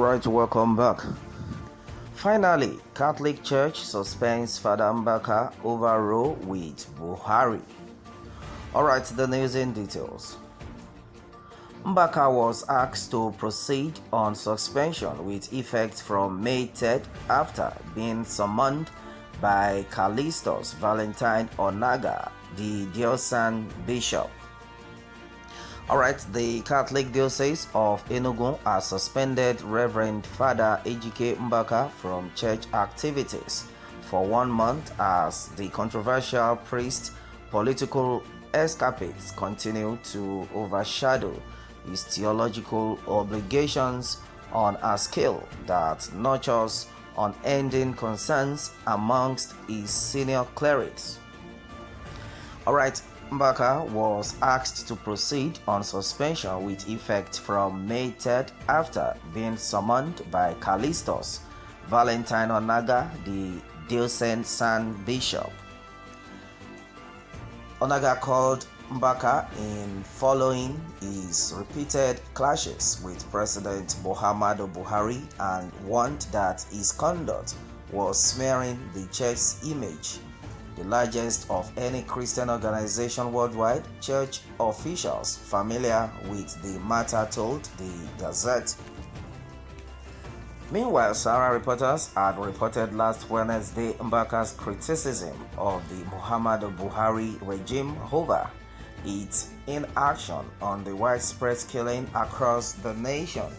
Alright, welcome back. Finally, Catholic Church suspends Father Mbaka over row with Buhari. Alright, the news in details. Mbaka was asked to proceed on suspension with effect from May 3rd after being summoned by Callistus Valentine Onaga, the diocesan bishop. Alright, the Catholic Diocese of Enugu has suspended Reverend Father Ejike Mbaka from church activities for 1 month as the controversial priest's political escapades continue to overshadow his theological obligations on a scale that nurtures unending concerns amongst his senior clerics. Alright, Mbaka was asked to proceed on suspension with effect from May 3rd after being summoned by Callistus Valentine Onaga, the diocesan bishop. Onaga called Mbaka in following his repeated clashes with President Muhammadu Buhari and warned that his conduct was smearing the church's image. The largest of any Christian organization worldwide, church officials familiar with the matter told the Gazette. Meanwhile, Sarah reporters had reported last Wednesday Mbaka's criticism of the Muhammadu Buhari regime over its inaction on the widespread killing across the nation.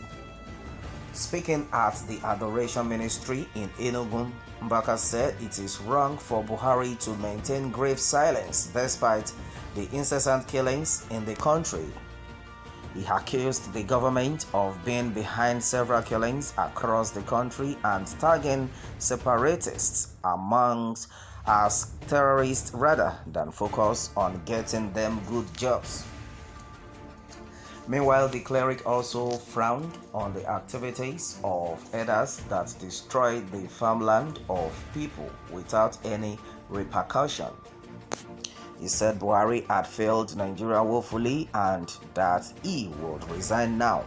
Speaking at the Adoration Ministry in Enugu, Mbaka said it is wrong for Buhari to maintain grave silence despite the incessant killings in the country. He accused the government of being behind several killings across the country and tagging separatists amongst as terrorists rather than focus on getting them good jobs. Meanwhile, the cleric also frowned on the activities of others that destroyed the farmland of people without any repercussion. He said Buhari had failed Nigeria woefully and that he would resign now.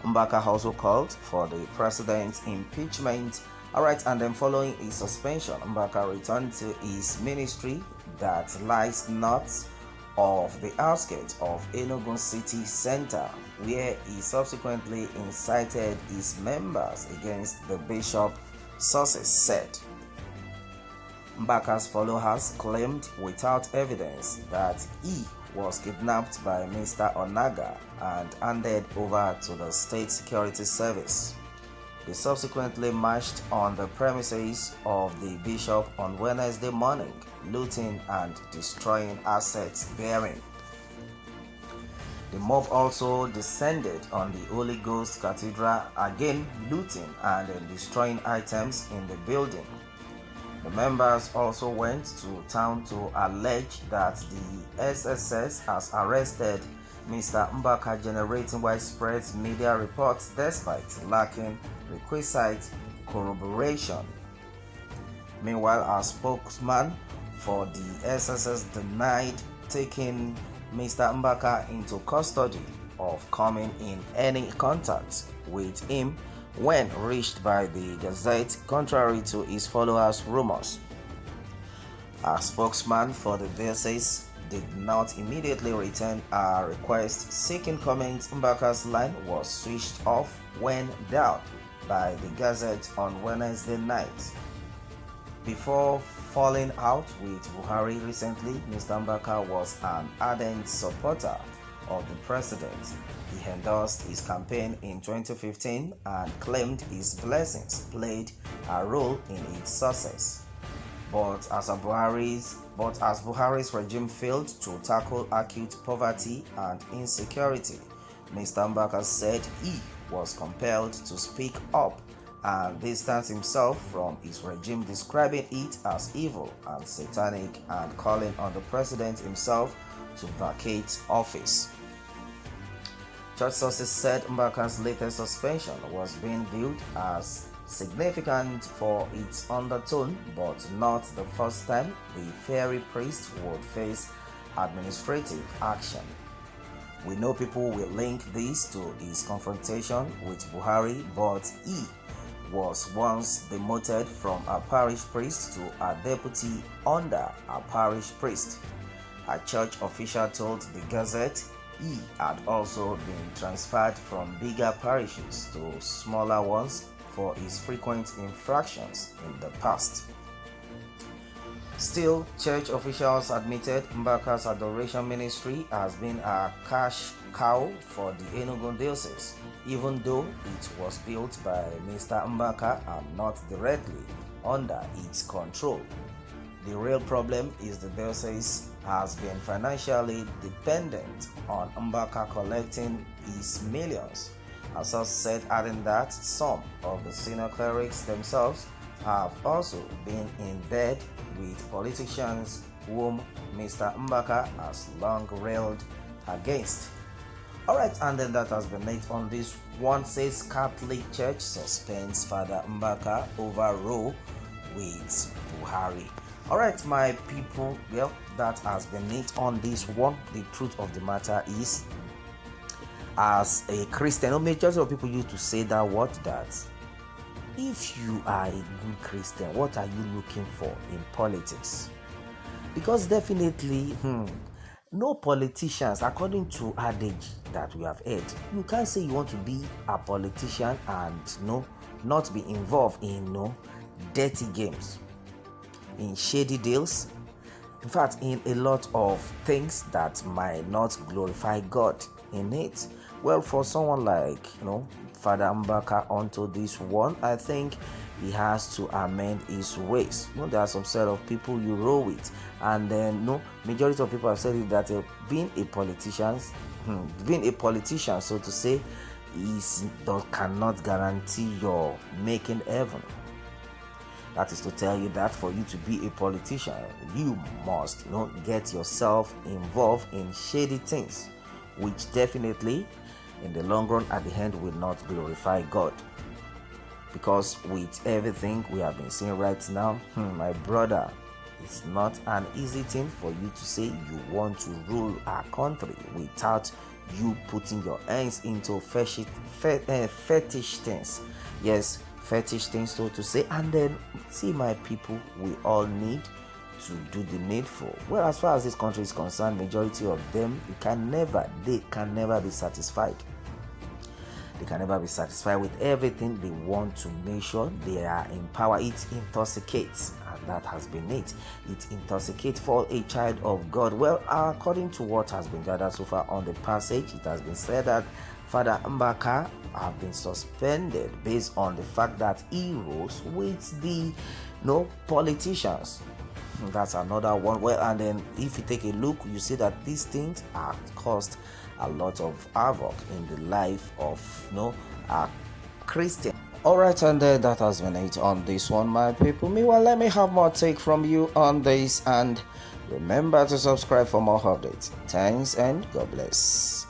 Mbaka also called for the president's impeachment. Alright, and then following his suspension, Mbaka returned to his ministry that lies north of the outskirts of Enugu city center, where he subsequently incited his members against the bishop, sources said. Mbaka's followers claimed without evidence that he was kidnapped by Mr. Onaga and handed over to the State Security Service. They subsequently marched on the premises of the bishop on Wednesday morning, looting and destroying assets therein. The mob also descended on the Holy Ghost Cathedral, again looting and destroying items in the building. The members also went to town to allege that the SSS has arrested Mr. Mbaka, generating widespread media reports despite lacking requisite corroboration. Meanwhile, a spokesman for the SSS denied taking Mr. Mbaka into custody of coming in any contact with him when reached by the Gazette, contrary to his followers' rumors. A spokesman for the diocese did not immediately return a request seeking comments. Mbaka's line was switched off when down by the Gazette on Wednesday night. Before falling out with Buhari recently, Mr. Mbaka was an ardent supporter of the president. He endorsed his campaign in 2015 and claimed his blessings played a role in its success. But as Buhari's regime failed to tackle acute poverty and insecurity, Mr. Mbaka said he was compelled to speak up and distance himself from his regime, describing it as evil and satanic and calling on the president himself to vacate office. Church sources said Mbaka's latest suspension was being viewed as significant for its undertone, but not the first time the fiery priest would face administrative action. We know people will link this to his confrontation with Buhari, but he was once demoted from a parish priest to a deputy under a parish priest. A church official told the Gazette he had also been transferred from bigger parishes to smaller ones for his frequent infractions in the past. Still, church officials admitted Mbaka's adoration ministry has been a cash cow for the Enugu diocese, even though it was built by Mr. Mbaka and not directly under its control. The real problem is the diocese has been financially dependent on Mbaka collecting his millions. Asas said, adding that some of the senior clerics themselves have also been in bed with politicians whom Mr. Mbaka has long railed against. Alright, and then that has been it on this one. Says Catholic Church suspends Father Mbaka over row with Buhari. Alright, my people, well, that has been it on this one. The truth of the matter is, as a Christian, majority of people used to say that if you are a good Christian, what are you looking for in politics? Because definitely, no politicians, according to adage that we have heard, you can't say you want to be a politician and not be involved in dirty games, in shady deals, in fact, in a lot of things that might not glorify God in it. Well, for someone like Father Mbaka onto this one, I think he has to amend his ways. There are some set of people you roll with, and then majority of people have said it that being a politician, so to say, cannot guarantee your making heaven. That is to tell you that for you to be a politician, you must get yourself involved in shady things, which definitely in the long run at the end will not glorify God. Because with everything we have been seeing right now, my brother, it's not an easy thing for you to say you want to rule our country without you putting your hands into fetish things. Yes, fetish things, so to say. And then see, my people, we all need to do the needful. Well, as far as this country is concerned, majority of them, they can never be satisfied. They can never be satisfied with everything. They want to make sure they are in power. It intoxicates, and that has been it. It intoxicates for a child of God. Well, according to what has been gathered so far on the passage, it has been said that Father Mbaka have been suspended based on the fact that he rose with the politicians. That's another one. Well, and then if you take a look, you see that these things are caused a lot of havoc in the life of a Christian. Alright, and that has been it on this one, my people. Meanwhile, let me have more take from you on this, and remember to subscribe for more updates. Thanks and God bless.